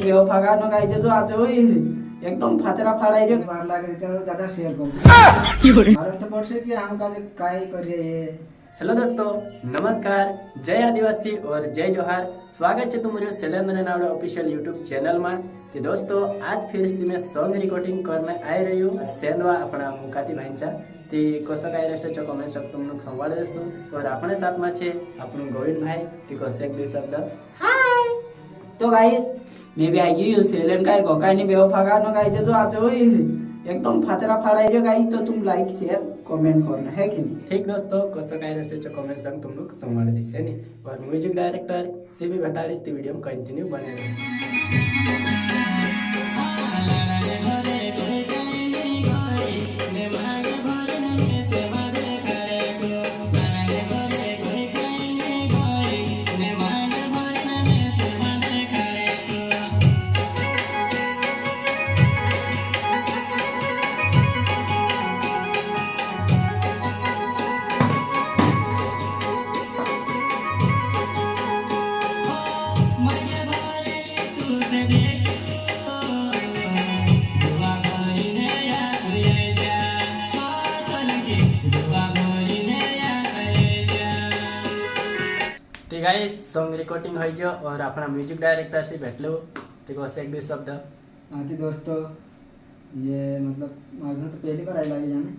बेवफा गाणं गायचे जो आज होई एकदम फातरा फाडायचे बार लागे त्याच्यावर ज्यादा शेअर करतो मला तर पडसे की हम काय करिए ये। हेलो दोस्तों, नमस्कार, जय आदिवासी और जय जोहार। स्वागत है तुम्हारे शैलेंद्र नावड़े ऑफिशियल यूट्यूब चैनल में। तो दोस्तों आज फिर से मैं सॉन्ग रिकॉर्डिंग करने आई रही हूँ सेंधवा अपना मुकाती भाईचा ते कसं काय रहશે जो कमेंट सब तुम लोग संवाद देसु और अपने साथ में छे अपन गोविंद भाई ते कसे एक दो शब्द हाय। तो गाइस मैं भी आई गई सेलन काय गोकायनी बेवफा गाणं गायचे जो आज होई एकदम फातरा फाडायचे गाइस। तो तुम लाइक शेयर कमेंट करना है कि नहीं। ठीक दोस्तों, कसं काय रहશે जो कमेंट सब तुम लोग संवाद देसे नहीं और म्यूजिक डायरेक्टर सीबी भट्टारिस ते वीडियो में कंटिन्यू बने रहे। ते गाइस सॉन्ग रिकॉर्डिंग हो जो और अपना म्यूजिक डायरेक्टर से भेटलो ते कसे एक दो शब्द। हाँ तो दोस्तों ये मतलब माझं तो पहली बार आई लगे जाने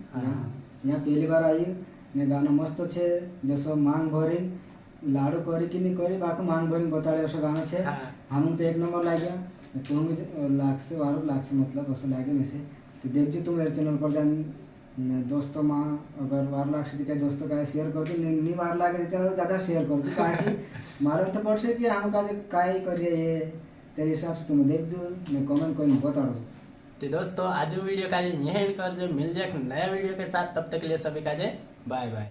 यहाँ पहली बार आई ने गाना मस्त छे जसो मांग भरीन लाडू करी कि नहीं करी बाकी मांग भरीन बताड़े ऐसा गाना छे। हम तो एक नंबर लाग गया तुम लाख से मतलब ऐसा लागे में से तो देखिए तुम मेरे चैनल पर जान दोस्तों माँ अगर वार लाख से दिखाई दोस्तों का शेयर कर दी नहीं वार लागे तो ज़्यादा शेयर कर दी ताकि मारा तो पड़ से कि हम काय करिए ये तेरे हिसाब से तुम देख जो मैं कमेंट कोई बता दो। तो दोस्तों आज वीडियो का यही एंड कर जो मिल जाए नया वीडियो के साथ, तब तक के लिए सभी का बाय बाय।